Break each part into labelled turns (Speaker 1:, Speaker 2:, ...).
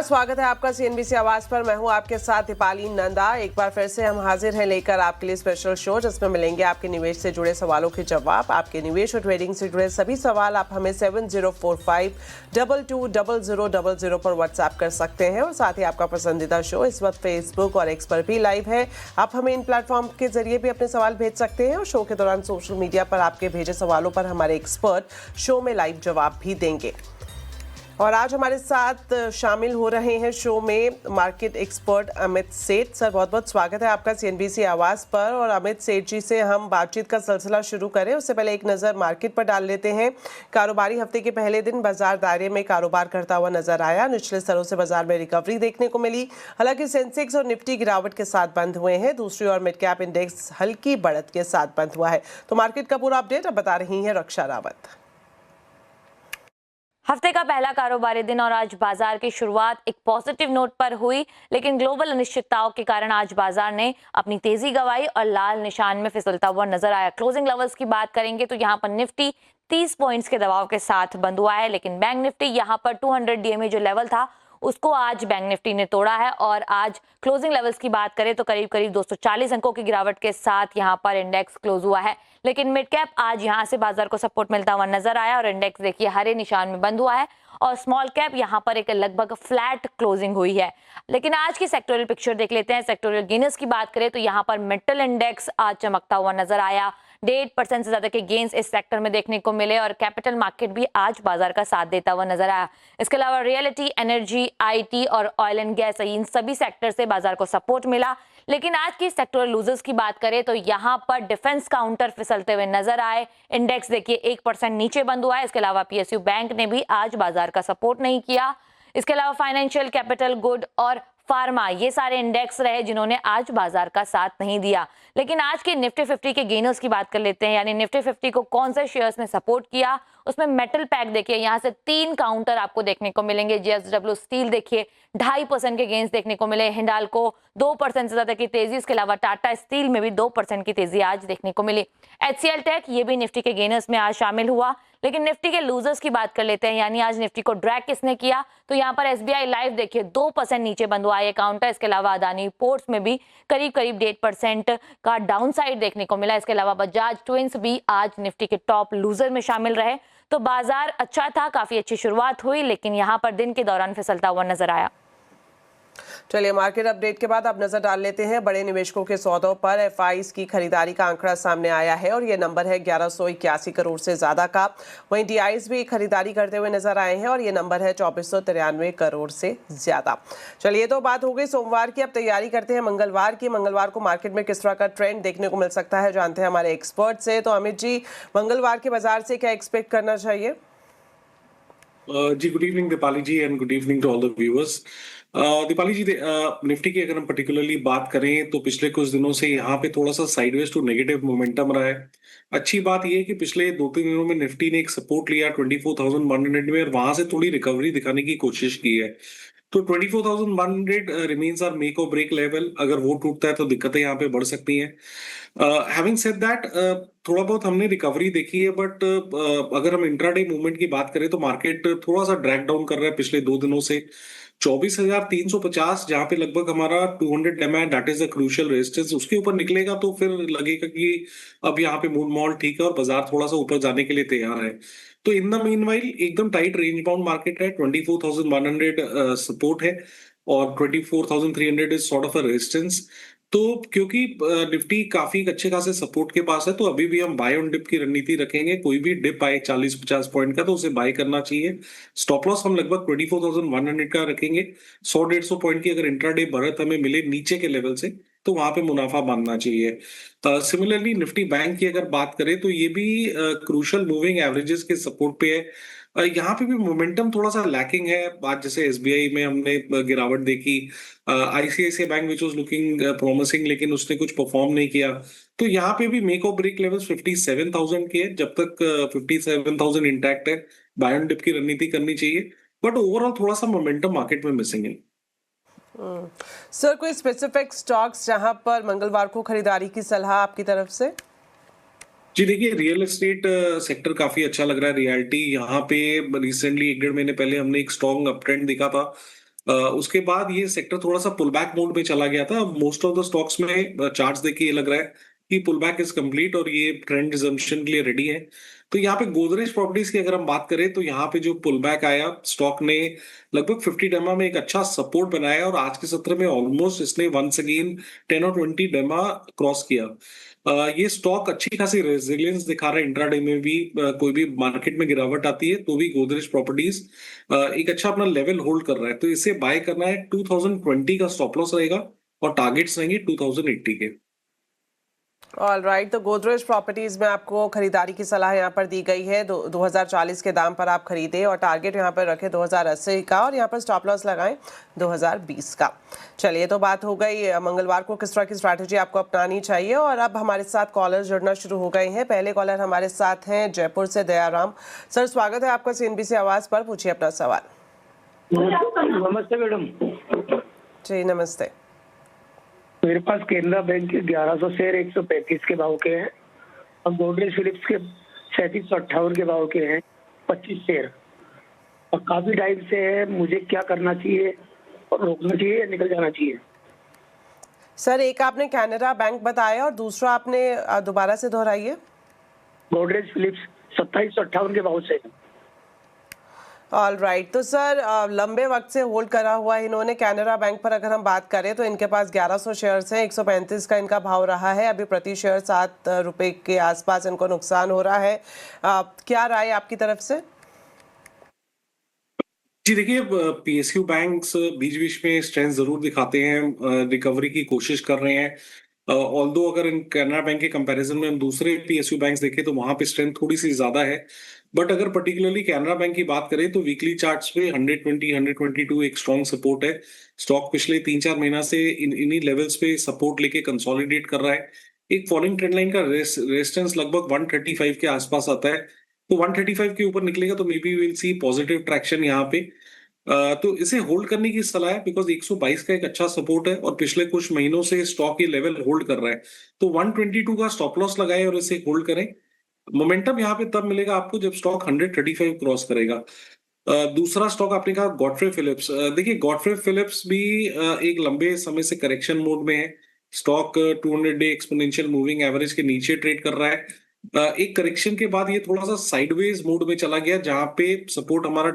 Speaker 1: स्वागत है आपका सीएनबीसी आवाज पर। मैं हूं आपके साथ दीपाली नंदा। एक बार फिर से हम हाजिर हैं लेकर आपके लिए स्पेशल शो, जिसमें मिलेंगे आपके निवेश से जुड़े सवालों के जवाब। आपके निवेश और ट्रेडिंग से जुड़े सभी सवाल आप हमें 7045220000 पर व्हाट्सएप कर सकते हैं। और साथ ही आपका पसंदीदा शो इस वक्त फेसबुक और एक्स पर भी लाइव है। आप हमें इन प्लेटफॉर्म के जरिए भी अपने सवाल भेज सकते हैं और शो के दौरान सोशल मीडिया पर आपके भेजे सवालों पर हमारे एक्सपर्ट शो में लाइव जवाब भी देंगे। और आज हमारे साथ शामिल हो रहे हैं शो में मार्केट एक्सपर्ट अमित सेठ। सर, बहुत बहुत स्वागत है आपका सीएनबीसी आवाज पर। और अमित सेठ जी से हम बातचीत का सिलसिला शुरू करें उससे पहले एक नज़र मार्केट पर डाल लेते हैं। कारोबारी हफ्ते के पहले दिन बाजार दायरे में कारोबार करता हुआ नजर आया। निचले स्तरों से बाजार में रिकवरी देखने को मिली। हालांकि सेंसेक्स और निफ्टी गिरावट के साथ बंद हुए हैं। दूसरी ओर मिड कैप इंडेक्स हल्की बढ़त के साथ बंद हुआ है। तो मार्केट का पूरा अपडेट अब बता रही है रक्षा रावत।
Speaker 2: हफ्ते का पहला कारोबारी दिन और आज बाजार की शुरुआत एक पॉजिटिव नोट पर हुई, लेकिन ग्लोबल अनिश्चितताओं के कारण आज बाजार ने अपनी तेजी गंवाई और लाल निशान में फिसलता हुआ नजर आया। क्लोजिंग लेवल्स की बात करेंगे तो यहां पर निफ्टी 30 पॉइंट्स के दबाव के साथ बंद हुआ है, लेकिन बैंक निफ्टी यहां पर 200 डीएमए जो लेवल था उसको आज बैंक निफ्टी ने तोड़ा है। और आज क्लोजिंग लेवल्स की बात करें तो करीब करीब 240 अंकों की गिरावट के साथ यहां पर इंडेक्स क्लोज हुआ है। लेकिन मिड कैप आज यहां से बाजार को सपोर्ट मिलता हुआ नजर आया और इंडेक्स देखिए हरे निशान में बंद हुआ है। और स्मॉल कैप यहां पर एक लगभग फ्लैट क्लोजिंग हुई है। लेकिन आज की सेक्टोरियल पिक्चर देख लेते हैं। सेक्टोरियल गेन्स की बात करें तो यहां पर मेटल इंडेक्स आज चमकता हुआ नजर आया। 1.5% से ज्यादा के गेन्स इस सेक्टर में देखने को मिले और कैपिटल मार्केट भी आज बाजार का साथ देता हुआ नजर आया। इसके अलावा रियलिटी, एनर्जी, आईटी और ऑयल एंड गैस, इन सभी सेक्टर से बाजार को सपोर्ट मिला। लेकिन आज की सेक्टोरल लूजर्स की बात करें तो यहां पर डिफेंस काउंटर फिसलते हुए नजर आए। इंडेक्स देखिए 1% नीचे बंद हुआ है। इसके अलावा पीएसयू बैंक ने भी आज बाजार का सपोर्ट नहीं किया। इसके अलावा फाइनेंशियल, कैपिटल गुड और फार्मा, ये सारे इंडेक्स रहे जिन्होंने आज बाजार का साथ नहीं दिया। लेकिन आज के निफ्टी 50 के गेनर्स की बात कर लेते हैं, यानी निफ्टी 50 को कौन से शेयर्स ने सपोर्ट किया। उसमें मेटल पैक देखिए यहां से 3 काउंटर आपको देखने को मिलेंगे। जेएसडब्ल्यू स्टील देखिए 2.5% के गेंस देखने को मिले। हिंडाल्को 2% से ज्यादा की तेजी। इसके अलावा टाटा स्टील में भी 2% की तेजी आज देखने को मिली। एचसीएल टेक ये भी निफ्टी के गेनर्स में आज शामिल हुआ। लेकिन निफ्टी के लूजर्स की बात कर लेते हैं, यानी आज निफ्टी को ड्रैग किसने किया तो यहाँ पर एसबीआई लाइफ देखिए 2% नीचे बंद हुआ ये काउंटर। इसके अलावा अदानी पोर्ट्स में भी करीब करीब 1.5% का डाउनसाइड देखने को मिला। इसके अलावा बजाज ट्विंस भी आज निफ्टी के टॉप लूजर में शामिल रहे। तो बाजार अच्छा था, काफी अच्छी शुरुआत हुई, लेकिन यहाँ पर दिन के दौरान फिसलता हुआ नजर आया।
Speaker 1: चलिए, मार्केट अपडेट के बाद अब नजर डाल लेते हैं बड़े निवेशकों के सौदों पर। एफआईज की खरीदारी का आंकड़ा सामने आया है और ये नंबर है 1181 करोड़ से ज्यादा का। वहीं डीआईज भी खरीदारी करते हुए नजर आए हैं और ये नंबर है 2493 करोड़ से ज्यादा। चलिए, तो बात हो गई सोमवार की। अब तैयारी करते हैं मंगलवार की। मंगलवार को मार्केट में किस तरह का ट्रेंड देखने को मिल सकता है जानते हैं हमारे एक्सपर्ट से। तो अमित जी, मंगलवार के बाजार से क्या एक्सपेक्ट करना चाहिए?
Speaker 3: जी, good evening Deepali ji and good evening to all the viewers. Deepali ji, Nifty की अगर हम पर्टिकुलरली बात करें तो पिछले कुछ दिनों से यहाँ पे थोड़ा सा साइडवेज टू नेगेटिव मोमेंटम रहा है। अच्छी बात यह है कि पिछले 2-3 दिनों में निफ्टी ने एक सपोर्ट लिया 24,100 में और वहां से थोड़ी रिकवरी दिखाने की कोशिश की है। तो 24,100 रिमेन्स आर मेक और ब्रेक लेवल। अगर वो टूटता है तो दिक्कतें यहाँ पे बढ़ सकती हैं। हैविंग सेड दैट, थोड़ा बहुत हमने रिकवरी देखी है, बट अगर हम इंट्राडे मूवमेंट की बात करें तो मार्केट थोड़ा सा ड्रैग डाउन कर रहा है पिछले 2 दिनों से। 24,350 जहां पे लगभग हमारा 200 MA that is the crucial resistance, उसके ऊपर निकलेगा तो फिर लगेगा कि अब यहाँ पे मूड मॉल ठीक है और बाजार थोड़ा सा ऊपर जाने के लिए तैयार है। तो इन द मीनवाइल एकदम टाइट रेंज बाउंड मार्केट है। 24,100 सपोर्ट है और 24,300 is sort of a resistance. तो क्योंकि निफ्टी काफी अच्छे खासे सपोर्ट के पास है तो अभी भी हम बाय ऑन डिप की रणनीति रखेंगे। कोई भी डिप आए 40-50 पॉइंट का तो उसे बाय करना चाहिए। स्टॉप लॉस हम लगभग 24,100 का रखेंगे। 100-150 पॉइंट की अगर इंट्राडे बढ़त हमें मिले नीचे के लेवल से तो वहां पे मुनाफा बांधना चाहिए। सिमिलरली निफ्टी बैंक की अगर बात करें तो ये भी क्रूशियल मूविंग एवरेजेस के सपोर्ट पे है। यहाँ पे भी मोमेंटम थोड़ा सा लैकिंग है। बात जैसे एसबीआई में हमने गिरावट देखी, ICICI bank which was looking promising लेकिन उसने कुछ परफॉर्म नहीं किया। तो यहाँ पे भी मेक और ब्रेक लेवल्स 57,000 के है। जब तक 57,000 इंटैक्ट है बाय ऑन डिप की रणनीति करनी चाहिए, बट ओवरऑल थोड़ा सा मोमेंटम मार्केट में मिसिंग है।
Speaker 1: सर, कोई स्पेसिफिक स्टॉक्स जहां पर मंगलवार को खरीदारी की सलाह आपकी तरफ से?
Speaker 3: जी देखिए, रियल एस्टेट सेक्टर काफी अच्छा लग रहा है। रियल्टी यहाँ पे रिसेंटली 1-1.5 महीने पहले हमने एक स्ट्रॉन्ग अप ट्रेंड देखा था उसके बाद ये सेक्टर थोड़ा सा पुल बैक मोड में चला गया था। मोस्ट ऑफ द स्टॉक्स में चार्ट्स देख के ये लग रहा है कि पुल बैक इज कंप्लीट और ये ट्रेंड रिजम्पशन के लिए रेडी है। तो यहाँ पे गोदरेज प्रॉपर्टीज की अगर हम बात करें तो यहाँ पे जो पुल बैक आया, स्टॉक ने लगभग 50 डेमा में एक अच्छा सपोर्ट बनाया और आज के सत्र में ऑलमोस्ट इसने वंस अगेन 10 और 20 डेमा क्रॉस किया। ये स्टॉक अच्छी खासी रेजिलियंस दिखा रहा है इंट्राडे में भी। कोई भी मार्केट में गिरावट आती है तो भी गोदरेज प्रॉपर्टीज एक अच्छा अपना लेवल होल्ड कर रहा है, तो इसे बाय करना है। 2020 का स्टॉप लॉस रहेगा और टारगेट्स रहेंगे 2080 के।
Speaker 1: ऑल राइट, तो गोदरेज प्रॉपर्टीज में आपको खरीदारी की सलाह यहाँ पर दी गई है। 2040 के दाम पर आप खरीदे और टारगेट यहाँ पर रखें 2080 का और यहाँ पर स्टॉप लॉस लगाएं 2020 का। चलिए, तो बात हो गई मंगलवार को किस तरह की स्ट्रैटेजी आपको अपनानी चाहिए। और अब हमारे साथ कॉलर जुड़ना शुरू हो गए हैं। पहले कॉलर हमारे साथ हैं जयपुर से दयाराम। सर, स्वागत है आपका CNBC आवाज पर, पूछिए अपना सवाल।
Speaker 4: नमस्ते मैडम।
Speaker 1: जी नमस्ते।
Speaker 4: मेरे पास केनरा बैंक के 1100 शेयर 135 के भाव के हैं और गोदरेज फिलिप्स के 3758 के भाव के हैं 25 शेयर, और काफी टाइम से है। मुझे क्या करना चाहिए, और रोकना चाहिए या निकल जाना चाहिए?
Speaker 1: सर, एक आपने कैनरा बैंक बताया और दूसरा आपने दोबारा से दोहराइए।
Speaker 4: गोदरेज फिलिप्स 2758 के भाव से।
Speaker 1: ऑल राइट, तो सर लंबे वक्त से होल्ड करा हुआ है इन्होंने। कैनरा बैंक पर अगर हम बात करें तो इनके पास 1100 शेयर्स हैं, 135 का इनका भाव रहा है। अभी प्रति शेयर 7 रुपए के आसपास इनको नुकसान हो रहा है। क्या राय आपकी तरफ से?
Speaker 3: जी देखिए, PSU बैंक्स बीच बीच में स्ट्रेंथ जरूर दिखाते हैं, रिकवरी की कोशिश कर रहे हैं। ऑल्दो अगर कैनरा बैंक के कंपैरिजन में हम दूसरे PSU बैंक्स देखें तो वहां पे स्ट्रेंथ थोड़ी सी ज्यादा है। बट अगर पर्टिकुलरली कैनरा बैंक की बात करें तो वीकली चार्ट्स पे 120 122 एक स्ट्रॉन्ग सपोर्ट है। स्टॉक पिछले 3-4 महीना से इन्हीं लेवल्स पे सपोर्ट लेके कंसोलिडेट कर रहा है। एक फॉलिंग ट्रेंड लाइन का रेजिस्टेंस लगभग 135 के आसपास आता है, तो 135 के ऊपर निकलेगा तो may be will see positive traction यहाँ पे। तो इसे होल्ड करने की सलाह है बिकॉज 122 का एक अच्छा सपोर्ट है और पिछले कुछ महीनों से स्टॉक ये लेवल होल्ड कर रहा है। तो 122 का स्टॉप लॉस लगाए और इसे होल्ड करें। मोमेंटम यहाँ पे तब मिलेगा आपको जब स्टॉक 135 क्रॉस करेगा। दूसरा स्टॉक आपने कहा गॉडफ्रे फिलिप्स। देखिए, गॉडफ्रे फिलिप्स भी एक लंबे समय से करेक्शन मोड में है। Stock 200 day exponential moving average के नीचे ट्रेड कर रहा है। एक करेक्शन के बाद ये थोड़ा सा साइडवेज मोड में चला गया जहां पे सपोर्ट हमारा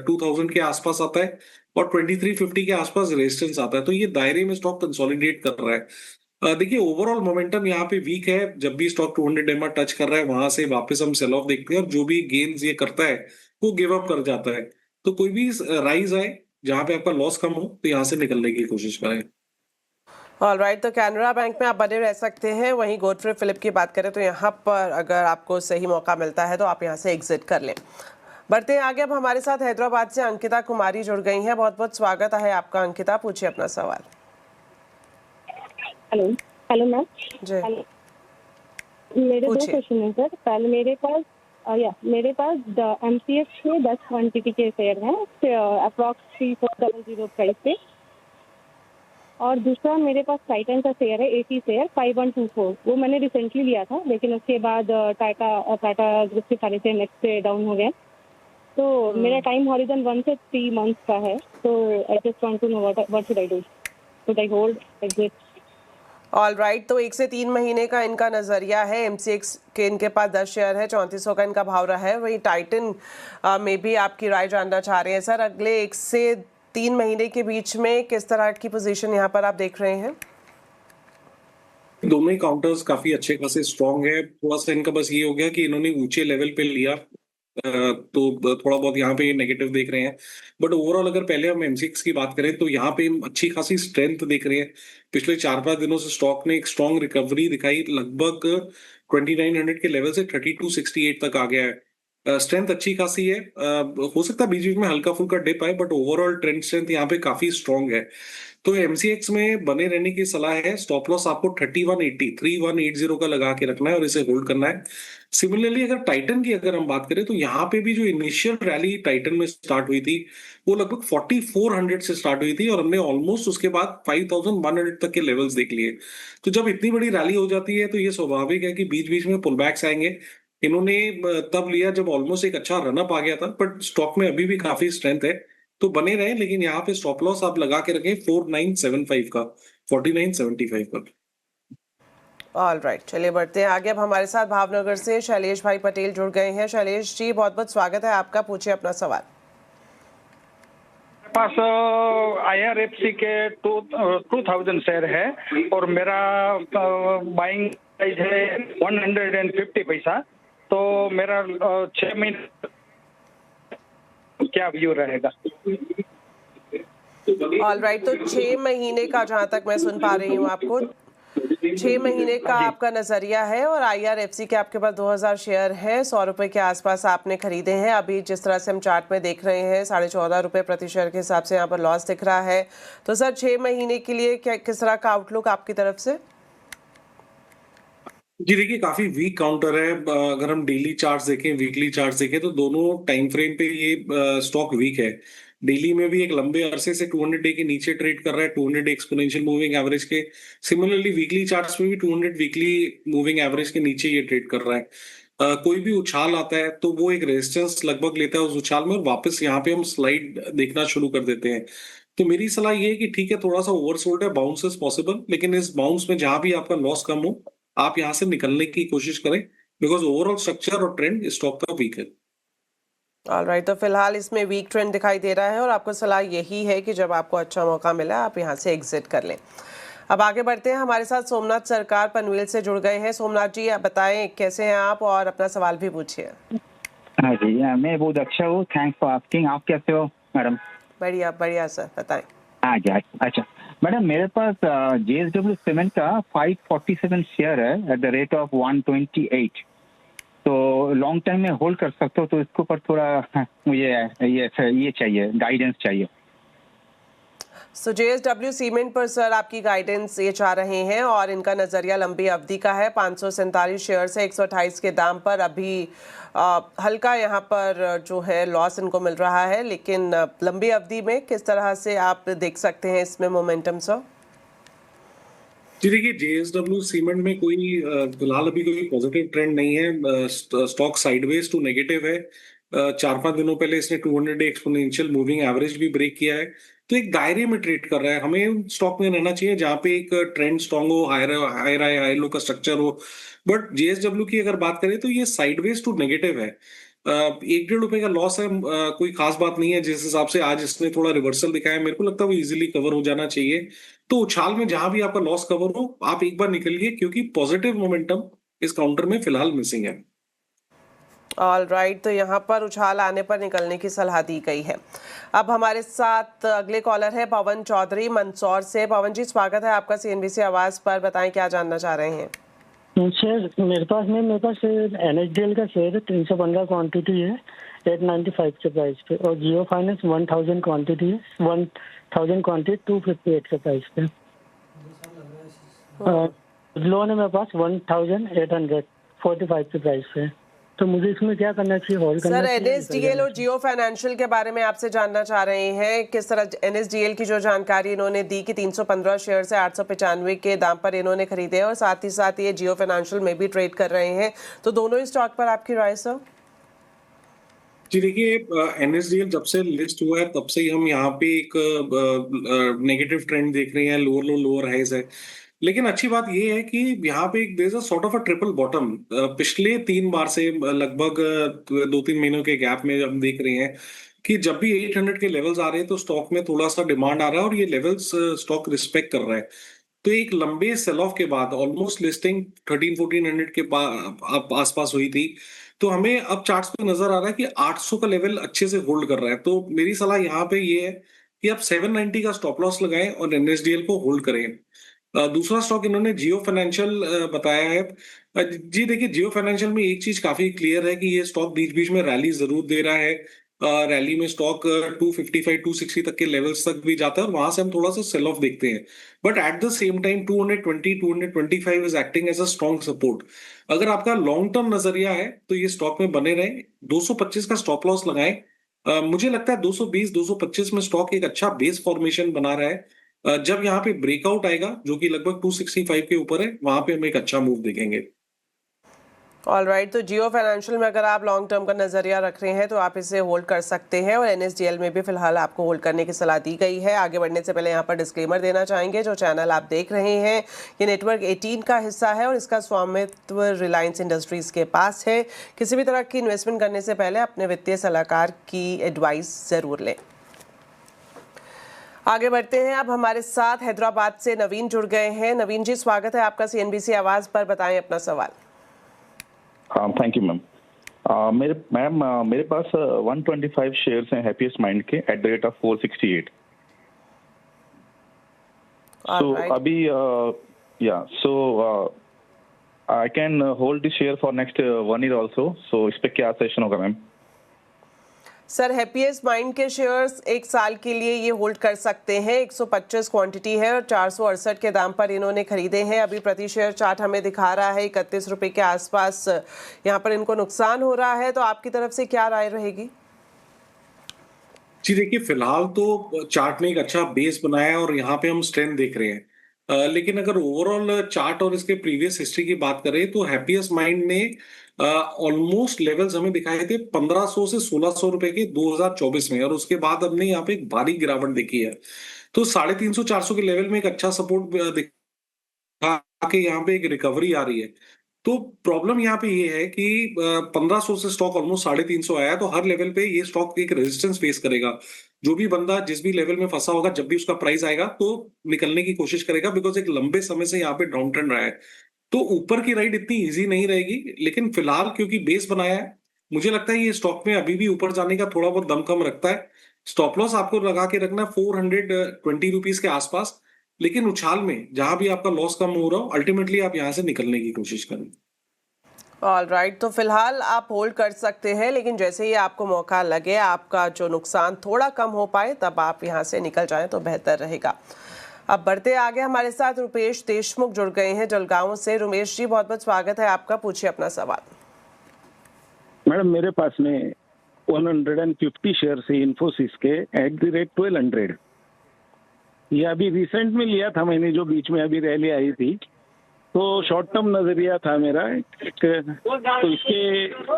Speaker 3: 2000 के आसपास आता है और 2350 के आसपास रेजिस्टेंस आता है, तो ये दायरे में स्टॉक कंसोलिडेट कर रहा है। देखिए, ओवरऑल मोमेंटम यहाँ पे वीक है। जब भी स्टॉक 200 डेमा टच कर रहा है वहां से वापस हम सेल ऑफ देखते हैं और जो भी गेन्स ये करता है वो गिव अप कर जाता है। तो कोई भी राइज आए जहां पे आपका लॉस कम हो तो यहाँ से निकलने की कोशिश करें।
Speaker 1: ऑल राइट, तो कैनरा बैंक में आप बने रह सकते हैं। वहीं गॉडफ्रे फिलिप की बात करें तो यहाँ पर अगर आपको सही मौका मिलता है तो आप यहाँ से एग्जिट कर लें। बढ़ते हैं आगे। अब हमारे साथ हैदराबाद से अंकिता कुमारी जुड़ गई हैं। बहुत बहुत स्वागत है आपका अंकिता, पूछिए अपना सवाल।
Speaker 5: हेलो मैम
Speaker 1: जी,
Speaker 5: मेरे 2 क्वेश्चन है सर। पहले मेरे पास MCX के 10 क्वांटिटी के शेयर हैं अप्रॉक्स 3400 प्राइस पे, और दूसरा मेरे पास टाइटन का शेयर है 80 शेयर 5124। वो मैंने रिसेंटली लिया था, लेकिन उसके बाद टाटा ग्रुप के सारे शेयर नेक्स्ट पे डाउन हो गए। तो मेरा टाइम हॉरिजन 1 से 3 मंथ्स का है। तो I just want to know what should I do? Should I hold, exit?
Speaker 1: All right, तो 1 से 3 महीने का इनका नजरिया है। MCX के इनके पास 10 शेयर है, 3400 का इनका भाव रहा है। वही टाइटन में भी आपकी राय जानना चाह रहे हैं सर। अगले 1 से 3 महीने के बीच में किस तरह की पोजीशन यहाँ पर आप देख रहे हैं?
Speaker 3: दोनों ही काउंटर्स काफी अच्छे खासे स्ट्रॉन्ग है। थोड़ा सा इनका बस ये हो गया कि इन्होंने ऊंचे लेवल पे लिया, तो थोड़ा बहुत यहाँ पे नेगेटिव देख रहे हैं। बट ओवरऑल अगर पहले हम MCX की बात करें तो यहाँ पे अच्छी खासी स्ट्रेंथ देख रहे हैं। पिछले 4-5 दिनों से स्टॉक ने एक स्ट्रॉन्ग रिकवरी दिखाई, लगभग 2900 के लेवल से 3268 तक आ गया है। स्ट्रेंथ अच्छी खासी है। हो सकता है बीच बीच में हल्का फुल्का डिप आए, बट ओवरऑल ट्रेंड स्ट्रेंथ यहाँ पे काफी स्ट्रॉन्ग है। तो MCX में बने रहने की सलाह है। स्टॉप लॉस आपको 3180 का लगा के रखना है और इसे होल्ड करना है। सिमिलरली अगर टाइटन की अगर हम बात करें तो यहाँ पे भी जो इनिशियल रैली टाइटन में स्टार्ट हुई थी वो लगभग 4400 से स्टार्ट हुई थी और हमने ऑलमोस्ट उसके बाद 5100 तक के लेवल्स देख लिए। तो जब इतनी बड़ी रैली हो जाती है तो ये स्वाभाविक है कि बीच बीच में पुल बैक्स आएंगे। इन्होंने तब लिया जब ऑलमोस्ट एक अच्छा रनअप आ गया था, बट स्टॉक में अभी भी काफी स्ट्रेंथ है। तो बने रहे, लेकिन यहाँ पे स्टॉप लॉस आप लगा के रखें 4975 का, 4975 का।
Speaker 1: ऑल राइट, चलिए बढ़ते हैं आगे। अब हमारे साथ भावनगर से शैलेश भाई पटेल जुड़ गए हैं। शैलेश जी, बहुत बहुत स्वागत है आपका, पूछिए अपना सवाल।
Speaker 6: पास IRFC के 2000 शेयर है और मेरा बाइंग प्राइस है 150 पैसा। तो मेरा 6 महीने क्या व्यू रहेगा?
Speaker 1: ऑल राइट, तो 6 महीने का जहां तक मैं सुन पा रही हूँ आपको 6 महीने का आपका नजरिया है, और IRFC के आपके पास 2000 शेयर है, 100 रुपए के आसपास आपने खरीदे हैं। अभी जिस तरह से हम चार्ट में देख रहे हैं 14.5 रुपए प्रति शेयर के हिसाब से यहाँ पर लॉस दिख रहा है। तो सर 6 महीने के लिए क्या किस तरह का आउटलुक आपकी तरफ से?
Speaker 3: जी देखिए, काफी वीक काउंटर है। अगर हम डेली चार्ट्स देखें, वीकली चार्ट्स देखें, तो दोनों टाइम फ्रेम पे ये स्टॉक वीक है। डेली में भी एक लंबे अरसे से 200 डे के नीचे ट्रेड कर रहा है, 200 डे एक्सपोनेंशियल मूविंग एवरेज के। सिमिलरली वीकली चार्ट्स में भी 200 वीकली मूविंग एवरेज के नीचे ये ट्रेड कर रहा है। कोई भी उछाल आता है तो वो एक रेजिस्टेंस लगभग लेता है उस उछाल में, और वापस यहाँ पे हम स्लाइड देखना शुरू कर देते हैं। तो मेरी सलाह ये है कि ठीक है, थोड़ा सा ओवरसोल्ड है, बाउंस इज पॉसिबल, लेकिन इस बाउंस में जहां भी आपका लॉस कम हो, आप यहां से निकलने की कोशिश करें, बिकॉज ओवरऑल स्ट्रक्चर और ट्रेंड स्टॉक का वीक है।
Speaker 1: ऑलराइट, तो फिलहाल इसमें वीक ट्रेंड दिखाई दे रहा है, और आपको सलाह यही है कि जब आपको अच्छा मौका मिला आप यहाँ से एग्जिट कर लें। अब आगे बढ़ते हैं, हमारे साथ सोमनाथ सरकार पनवेल से जुड़ गए हैं। सोमनाथ जी, आप बताएं कैसे हैं आप, और अपना सवाल भी पूछिए।
Speaker 7: हाँ जी, मैं बहुत अच्छा हूँ, थैंक्स फॉर आस्किंग। आप कैसे हो मैडम?
Speaker 1: बढ़िया बढ़िया सर, बताएं।
Speaker 7: हाँ जी, अच्छा मैडम, मेरे पास JSW सीमेंट का 547 शेयर है एट द रेट ऑफ 128। तो लॉन्ग टाइम में होल्ड कर सकते हो, तो इसके ऊपर थोड़ा मुझे ये चाहिए, गाइडेंस चाहिए।
Speaker 1: सो JSW सीमेंट पर सर आपकी गाइडेंस ये चाह रहे हैं, और इनका नज़रिया लंबी अवधि का है। 547 शेयर से 128 के दाम पर अभी हल्का यहाँ पर जो है लॉस इनको मिल रहा है, लेकिन लंबी अवधि में किस तरह से आप देख सकते हैं इसमें मोमेंटम सर?
Speaker 3: जी देखिए, JSW सीमेंट में कोई फिलहाल अभी कोई पॉजिटिव ट्रेंड नहीं है। स्टॉक साइडवेज टू नेगेटिव है। 4-5 दिनों पहले इसने 200 डे एक्सपोनेंशियल मूविंग एवरेज भी ब्रेक किया है, तो एक दायरे में ट्रेड कर रहा है। हमें स्टॉक में रहना चाहिए जहां पे एक ट्रेंड स्ट्रांग हो, हाई लो का स्ट्रक्चर हो। बट JSW की अगर बात करें तो ये साइडवेज टू नेगेटिव है। 1-1.5 रुपए का लॉस है, कोई खास बात नहीं है। जिस हिसाब से आज इसने थोड़ा रिवर्सल दिखाया, मेरे को लगता है वो इजीली कवर हो जाना चाहिए। तो उछाल में जहां भी आपका लॉस कवर हो, आप एक बार निकलिए, क्योंकि पॉजिटिव मोमेंटम इस काउंटर में फिलहाल मिसिंग है।
Speaker 1: ऑल राइट, तो यहाँ पर उछाल आने पर निकलने की सलाह दी गई है। अब हमारे साथ अगले कॉलर है पवन चौधरी मंदसौर से। पवन जी, स्वागत है आपका CNBC आवाज पर, बताएं क्या जानना चाह रहे हैं।
Speaker 4: शेयर मेरे पास NSDL का शेयर है, 315 क्वांटिटी है 895 के प्राइस पे, और जियो फाइनेंस 1000 क्वांटिटी है, 1000 क्वांटिटी 258 के प्राइस पे। लोन है मेरे पास 1845 के प्राइस पे। तो मुझे इसमें क्या करना चाहिए, होल्ड करना
Speaker 1: सर
Speaker 4: चाहिए?
Speaker 1: NSDL और जियो फाइनेंशियल के बारे में आपसे जानना चाह रहे हैं, किस तरह NSDL की जो जानकारी इन्होंने दी कि 315 शेयर से 895 के दाम पर इन्होंने खरीदे, और साथ ही साथ ये जियो फाइनेंशियल में भी ट्रेड कर रहे हैं, तो दोनों ही स्टॉक पर आपकी राय सर?
Speaker 3: जी देखिए, NSDL जब से लिस्ट हुआ है तब से ही हम यहाँ पे एक नेगेटिव ट्रेंड देख रहे हैं, लोअर लो लोअर हाइज है। लेकिन अच्छी बात ये है कि यहाँ पे एक there is a sort of a triple bottom. पिछले 3 बार से लगभग 2-3 महीनों के गैप में हम देख रहे हैं कि जब भी 800 के लेवल्स आ रहे हैं तो स्टॉक में थोड़ा सा डिमांड आ रहा है, और ये लेवल्स स्टॉक रिस्पेक्ट कर रहा है। तो एक लंबे सेल ऑफ के बाद ऑलमोस्ट लिस्टिंग 1300-1400 के आसपास हुई थी, तो हमें अब चार्ट्स पे नजर आ रहा है कि 800 का लेवल अच्छे से होल्ड कर रहा है। तो मेरी सलाह यहाँ पे ये है कि आप 790 का स्टॉप लॉस लगाएं और NSDL को होल्ड करें। दूसरा स्टॉक इन्होंने जियो फाइनेंशियल बताया है। जी देखिए, जियो फाइनेंशियल में एक चीज काफी क्लियर है कि ये स्टॉक बीच बीच में रैली जरूर दे रहा है। रैली में स्टॉक 255-260 तक के लेवल्स तक भी जाता है, और वहां से हम थोड़ा सा सेल ऑफ देखते हैं। But at the same time 220-225 is acting as a strong support. अगर आपका लॉन्ग टर्म नजरिया है तो ये स्टॉक में बने रहे, 225 का स्टॉप लॉस लगाएं। मुझे लगता है 220-225 में स्टॉक एक अच्छा बेस फॉर्मेशन बना रहा है। जब यहाँ पे ब्रेकआउट आएगा जो कि लगभग 265 के ऊपर है, वहां पे हम एक अच्छा मूव देखेंगे।
Speaker 1: ऑलराइट, तो जियो फाइनेंशियल में अगर आप लॉन्ग टर्म का नजरिया रख रहे हैं तो आप इसे होल्ड कर सकते हैं, और एनएसडीएल में भी फिलहाल आपको होल्ड करने की सलाह दी गई है। आगे बढ़ने से पहले यहाँ पर डिस्क्लेमर देना चाहेंगे, जो चैनल आप देख रहे हैं ये नेटवर्क 18 का हिस्सा है और इसका स्वामित्व रिलायंस इंडस्ट्रीज के पास है। किसी भी तरह की इन्वेस्टमेंट करने से पहले अपने वित्तीय सलाहकार की एडवाइस जरूर लें। आगे बढ़ते हैं, अब हमारे साथ हैदराबाद से नवीन जुड़ गए हैं। नवीन जी, स्वागत है आपका सीएनबीसी आवाज पर, बताएं अपना सवाल।
Speaker 8: Thank you ma'am. मेरे पास 125 शेयर्स हैं हैप्पीएस्ट माइंड के at the rate of 468। So अभी I can hold the share for next 1 year also. So इस पे क्या सेशन होगा मैम?
Speaker 1: सर, हैप्पीएस्ट माइंड के शेयर्स 1 साल के लिए ये होल्ड कर सकते हैं। 125 क्वांटिटी है और 468 के दाम पर इन्होंने खरीदे हैं। अभी प्रति शेयर चार्ट हमें दिखा रहा है 31 रुपए के आसपास यहाँ पर इनको नुकसान हो रहा है। तो आपकी तरफ से क्या राय रहेगी?
Speaker 3: जी देखिए, फिलहाल तो चार्ट ने एक अच्छा बेस बनाया है और यहाँ पे हम स्ट्रेंथ देख रहे हैं। लेकिन अगर ओवरऑल चार्ट और इसके प्रीवियस हिस्ट्री की बात करें तो हैप्पीएस्ट माइंड ने ऑलमोस्ट लेवल्स हमें दिखाए थे 1500 से 1600 रुपए के 2024 में, और उसके बाद हमने यहाँ पे एक भारी गिरावट देखी है। तो 350-400 के लेवल में एक अच्छा सपोर्ट दिखा के यहाँ पे एक रिकवरी आ रही है। तो प्रॉब्लम यहाँ पे ये है कि 1500 से स्टॉक ऑलमोस्ट 350 आया है, तो हर लेवल पे ये स्टॉक एक रेजिस्टेंस फेस करेगा। जो भी बंदा जिस भी लेवल में फंसा होगा, जब भी उसका प्राइस आएगा तो निकलने की कोशिश करेगा, बिकॉज एक लंबे समय से यहाँ पे डाउन ट्रेंड रहा है। तो ऊपर की राइड इतनी इजी नहीं रहेगी, लेकिन फिलहाल क्योंकि बेस बनाया है, मुझे लगता है ये स्टॉक में अभी भी ऊपर जाने का थोड़ा बहुत दम कम रखता है। स्टॉप लॉस आपको लगा के रखना 420 रुपीज के आसपास, लेकिन उछाल में जहां भी आपका लॉस कम हो रहा हो, अल्टीमेटली आप यहां से निकलने की कोशिश करें।
Speaker 1: ऑलराइट, तो फिलहाल आप होल्ड कर सकते हैं, लेकिन जैसे ही आपको मौका लगे, आपका जो नुकसान थोड़ा कम हो पाए, तब आप यहां से निकल जाएं तो बेहतर रहेगा। अब बढ़ते आगे, हमारे साथ रुपेश देशमुख जुड़ गए हैं जलगांव से। रुमेश जी, बहुत बहुत स्वागत है आपका, पूछिए अपना सवाल।
Speaker 9: मैडम, मेरे पास में 150 शेयर है इन्फोसिस के एट द रेट 1200। ये अभी रिसेंट में लिया था मैंने, जो बीच में अभी रैली आई थी, तो शॉर्ट टर्म नजरिया था मेरा। तो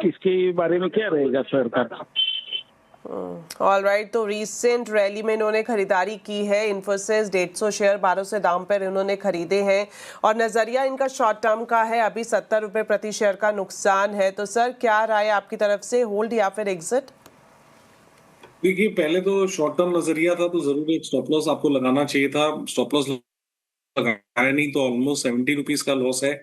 Speaker 9: इसके बारे में क्या रहेगा सर का?
Speaker 1: ऑलराइट, तो रीसेंट रैली में इन्होंने खरीदारी की है। इन्फोसिस 150 शेयर 1200 दाम पर इन्होंने खरीदे हैं और नजरिया इनका शॉर्ट टर्म का है। अभी 70 रुपए प्रति शेयर का नुकसान है। तो सर, क्या राय आपकी तरफ से, होल्ड या फिर एग्जिट?
Speaker 3: देखिए, पहले तो शॉर्ट टर्म नजरिया था तो जरूर एक स्टॉप लॉस आपको लगाना चाहिए था। स्टॉप लॉस लगाया नहीं तो ऑलमोस्ट 70 रुपीज का लॉस है।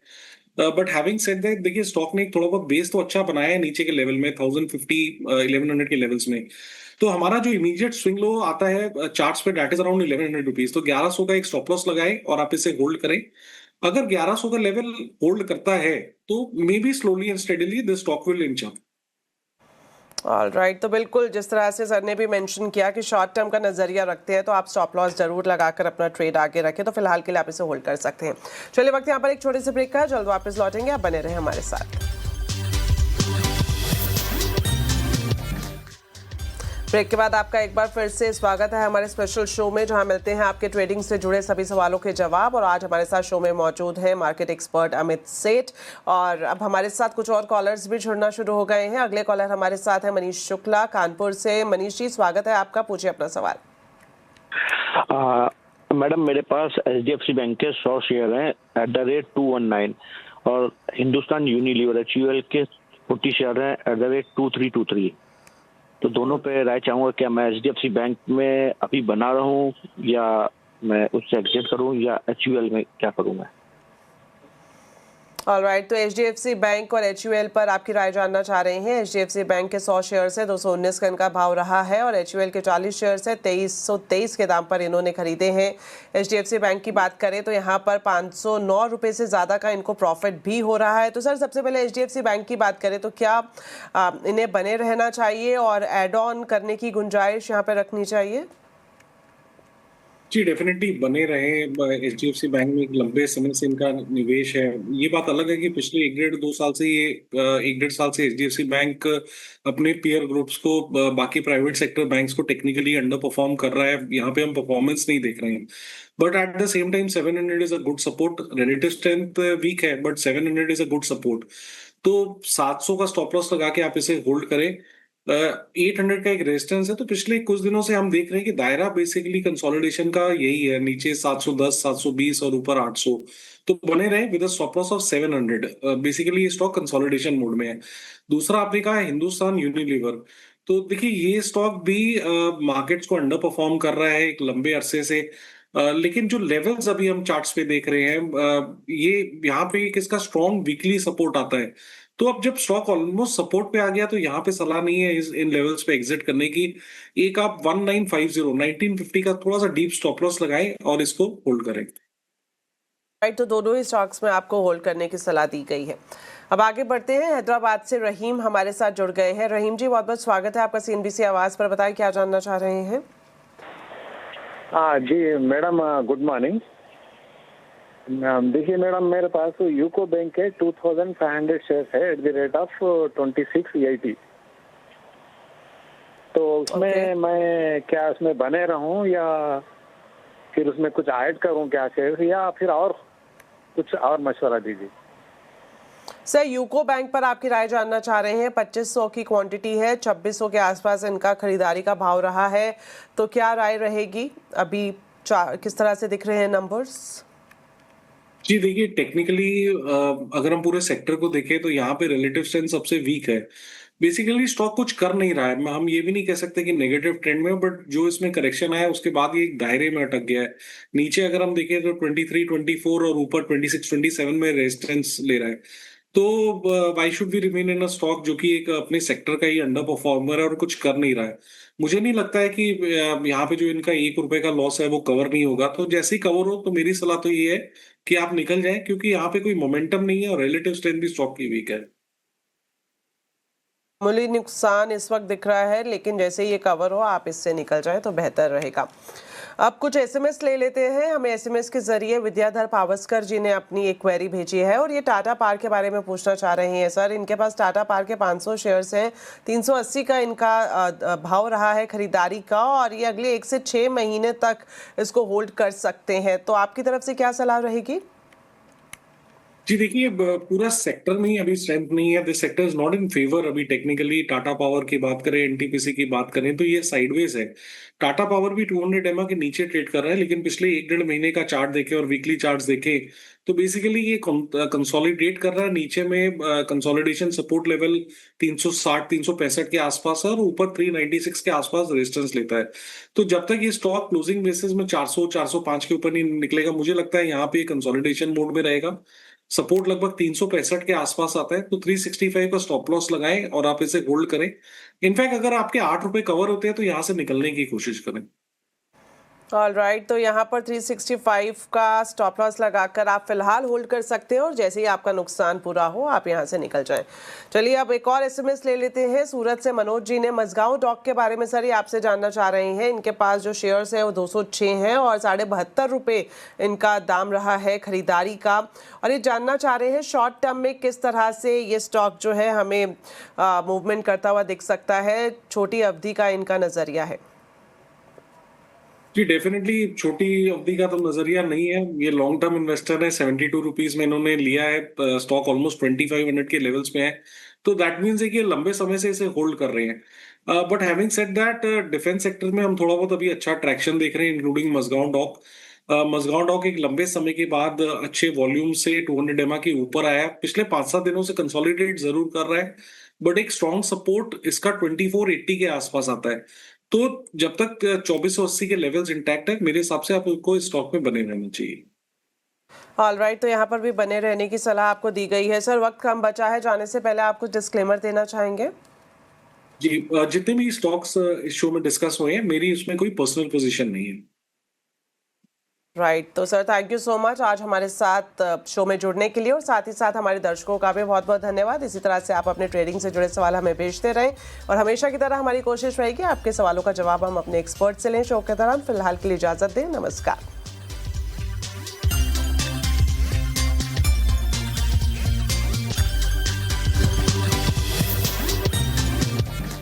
Speaker 3: बट हैविंग सेड दैट, देखिए स्टॉक ने एक थोड़ा बहुत बेस तो अच्छा बनाया है नीचे के लेवल में, 1100 के लेवल्स में। तो हमारा जो इमीडिएट स्विंग लो आता है चार्ट्स पे, दैट इज अराउंड 1100 रुपीज। तो 1100 का एक स्टॉप लॉस लगाए और आप इसे होल्ड करें। अगर 1100 का लेवल होल्ड करता है तो may be slowly and steadily this stock will inch up.
Speaker 1: Alright, तो बिल्कुल जिस तरह से सर ने भी मेंशन किया कि शॉर्ट टर्म का नजरिया रखते हैं, तो आप स्टॉप लॉस जरूर लगाकर अपना ट्रेड आगे रखें। तो फिलहाल के लिए आप इसे होल्ड कर सकते हैं। चलिए, वक्त यहाँ पर एक छोटे से ब्रेक का है, जल्द वापस लौटेंगे, आप बने रहें हमारे साथ। ब्रेक के बाद आपका एक बार फिर से स्वागत है हमारे स्पेशल शो में, जहां मिलते हैं आपके ट्रेडिंग से जुड़े सभी सवालों के जवाब। और आज हमारे साथ शो में मौजूद है मार्केट एक्सपर्ट अमित सेठ, और अब हमारे साथ कुछ और कॉलर्स भी जुड़ना शुरू हो गए हैं। अगले कॉलर हमारे साथ है मनीष शुक्ला कानपुर से। मनीष जी, स्वागत है आपका, पूछिए अपना सवाल।
Speaker 10: मैडम, मेरे पास HDFC बैंक के 100 शेयर हैं एट द रेट 219 और हिंदुस्तान यूनिलीवर HUL के 40 शेयर हैं एट द रेट 2323। तो दोनों पे राय चाहूंगा, क्या मैं HDFC बैंक में अभी बना रहूं या मैं उससे एग्जिट करूं, या HUL में क्या करूं मैं?
Speaker 1: ऑलराइट, तो HDFC बैंक और HUL पर आपकी राय जानना चाह रहे हैं। HDFC बैंक के 100 शेयर से 219 का इनका भाव रहा है और HUL के 40 शेयर से 2323 के दाम पर इन्होंने खरीदे हैं। HDFC बैंक की बात करें तो यहाँ पर 509 रुपये से ज़्यादा का इनको प्रॉफिट भी हो रहा है। तो सर, सबसे पहले HDFC बैंक की बात करें तो क्या इन्हें बने रहना चाहिए और एड ऑन करने की गुंजाइश यहाँ पर रखनी चाहिए?
Speaker 3: जी, डेफिनेटली बने रहे। HDFC बैंक में एक लंबे समय से इनका निवेश है। ये बात अलग है कि पिछले 1.5-2 साल से ये 1.5 साल से HDFC बैंक अपने पीयर ग्रुप्स को, बाकी प्राइवेट सेक्टर बैंक्स को टेक्निकली अंडर परफॉर्म कर रहा है। यहाँ पे हम परफॉर्मेंस नहीं देख रहे हैं, but at the same time 700 is a good support. Relative strength weak है, but 700 is a good support. तो 700 का स्टॉप लॉस लगा के आप इसे होल्ड करें। 800 का एक रेजिस्टेंस है, तो पिछले कुछ दिनों से हम देख रहे हैं कि दायरा बेसिकली कंसोलिडेशन का यही है, नीचे 710 720 और ऊपर 800, तो बने रहे with a stop loss of 700। Basically ये स्टॉक कंसोलिडेशन मोड में है। दूसरा आपने कहा हिंदुस्तान यूनिलीवर, तो देखिए ये स्टॉक भी मार्केट्स को अंडर परफॉर्म कर रहा है एक लंबे अरसे से, लेकिन जो लेवल्स अभी हम चार्ट्स पे देख रहे हैं, ये यहाँ पे किसका स्ट्रॉन्ग वीकली सपोर्ट आता है। तो अब जब स्टॉक ऑलमोस्ट सपोर्ट पे आ गया तो यहाँ पे सलाह नहीं है इन लेवल्स पे एग्जिट करने की। एक आप 1950 1950 का थोड़ा सा डीप स्टॉप लॉस लगाएं और इसको होल्ड करें।
Speaker 1: राइट, तो दोनों ही स्टॉक्स में आपको होल्ड करने की सलाह दी गई है। अब आगे बढ़ते हैं, हैदराबाद से रहीम हमारे साथ जुड़ गए हैं। रहीम जी, बहुत बहुत स्वागत है आपका CNBC आवाज पर। बताएं क्या जानना चाह रहे हैं।
Speaker 11: जी मैडम, गुड मॉर्निंग। देखिए मैडम, मेरे पास यूको बैंक के 2500 शेयर है एट द रेट ऑफ 2680। तो उसमें मैं क्या उसमें बने रहूं या फिर उसमें कुछ ऐड करूं क्या शेयर, या फिर और कुछ और मशवरा दीजिए।
Speaker 1: सर, यूको बैंक पर आपकी राय जानना चाह रहे हैं। 2500 की क्वांटिटी है, 2600 के आसपास इनका खरीदारी का भाव रहा है, तो क्या राय रहेगी? अभी किस तरह से दिख रहे हैं नंबर्स?
Speaker 3: जी देखिए, टेक्निकली अगर हम पूरे सेक्टर को देखें तो यहाँ पे रिलेटिव स्ट्रेंथ सबसे वीक है। बेसिकली स्टॉक कुछ कर नहीं रहा है, हम ये भी नहीं कह सकते कि नेगेटिव ट्रेंड में, बट जो इसमें करेक्शन आया उसके बाद ये एक दायरे में अटक गया है। नीचे अगर हम देखें तो 23 24 और ऊपर 26 27 में रेजिस्टेंस ले रहा है। तो why should be remain in a stock जो कि एक अपने सेक्टर का ही अंडर परफॉर्मर है और कुछ कर नहीं रहा है। मुझे नहीं लगता है कि यहाँ पे जो इनका ₹1 का लॉस है वो कवर नहीं होगा। तो जैसे ही कवर हो तो मेरी सलाह तो ये है कि आप निकल जाएं, क्योंकि यहाँ पे कोई मोमेंटम नहीं है और रिलेटिव स्ट्रेंथ भी स्टॉक की वीक है।
Speaker 1: मामूली नुकसान इस वक्त दिख रहा है, लेकिन जैसे ही ये कवर हो आप इससे निकल जाएं तो बेहतर रहेगा। अब कुछ SMS ले लेते हैं। हमें SMS के जरिए विद्याधर पावस्कर जी ने अपनी एक क्वेरी भेजी है और ये टाटा पावर के बारे में पूछना चाह रहे हैं। सर, इनके पास टाटा पावर के 500 शेयर्स हैं, 380 का इनका भाव रहा है खरीदारी का, और ये अगले 1 से 6 महीने तक इसको होल्ड कर सकते हैं। तो आपकी तरफ से क्या सलाह रहेगी?
Speaker 3: जी देखिए, पूरा सेक्टर में ही अभी स्ट्रेंथ नहीं है। This sector is not in favour अभी टेक्निकली। टाटा पावर की बात करें, एनटीपीसी की बात करें तो ये साइडवेज है। टाटा पावर भी 200 EMA के नीचे ट्रेड कर रहा है, लेकिन पिछले 1-1.5 महीने का चार्ट देखे और वीकली चार्ट्स देखे तो बेसिकली ये कंसोलिडेट कर रहा है। नीचे में कंसोलिडेशन सपोर्ट लेवल 360 365 के आसपास है और ऊपर 396 के आसपास रेजिस्टेंस लेता है। तो जब तक ये स्टॉक क्लोजिंग बेसिस में 400 405 के ऊपर नहीं निकलेगा, मुझे लगता है यहाँ पे कंसोलिडेशन मोड में रहेगा। सपोर्ट लगभग 365 के आसपास आता है, तो 365 का स्टॉप लॉस लगाएं और आप इसे होल्ड करें। इनफैक्ट अगर आपके ₹8 कवर होते हैं तो यहाँ से निकलने की कोशिश करें।
Speaker 1: ऑलराइट, तो यहाँ पर 365 का स्टॉप लॉस लगाकर आप फिलहाल होल्ड कर सकते हैं और जैसे ही आपका नुकसान पूरा हो आप यहाँ से निकल जाएं। चलिए, अब एक और SMS ले लेते हैं। सूरत से मनोज जी ने मझगांव डॉक के बारे में सर ये आपसे जानना चाह रहे हैं। इनके पास जो शेयर्स है वो 206 हैं और ₹72.5 इनका दाम रहा है खरीदारी का, और ये जानना चाह रहे हैं शॉर्ट टर्म में किस तरह से ये स्टॉक जो है हमें मूवमेंट करता हुआ दिख सकता है। छोटी अवधि का इनका नजरिया है।
Speaker 3: जी डेफिनेटली छोटी अवधि का तो नजरिया नहीं है। ये लॉन्ग टर्म इन्वेस्टर है। ₹72 में इन्होंने लिया है। स्टॉक ऑलमोस्ट 2500 के लेवल्स पे है, तो दैट मीन्स है कि लंबे समय से इसे होल्ड कर रहे हैं। But having said that, defence sector में हम थोड़ा बहुत अभी अच्छा ट्रैक्शन देख रहे हैं, including Mazagon dock. Mazagon dock एक लंबे समय के बाद अच्छे वॉल्यूम से 200 EMA के ऊपर आया। पिछले 5-7 दिनों से कंसोलिडेट जरूर कर रहा है, बट एक स्ट्रॉन्ग सपोर्ट इसका 2480 के आसपास आता है। तो जब तक 2480 के लेवल्स इंटैक्ट है, मेरे हिसाब से आपको इस स्टॉक में बने रहना चाहिए।
Speaker 1: ऑलराइट, तो यहाँ पर भी बने रहने की सलाह आपको दी गई है। सर, वक्त कम बचा है, जाने से पहले आप कुछ डिस्क्लेमर देना चाहेंगे?
Speaker 3: जी, जितने भी स्टॉक्स इस शो में डिस्कस हुए हैं, मेरी उसमें कोई पर्सनल पोजीशन नहीं है।
Speaker 1: राइट, तो sir thank you so much आज हमारे साथ शो में जुड़ने के लिए, और साथ ही साथ हमारे दर्शकों का भी बहुत बहुत धन्यवाद। इसी तरह से आप अपने ट्रेडिंग से जुड़े सवाल हमें भेजते रहें, और हमेशा की तरह हमारी कोशिश रहेगी आपके सवालों का जवाब हम अपने एक्सपर्ट से लें शो के दौरान। फिलहाल के लिए इजाजत दें, नमस्कार।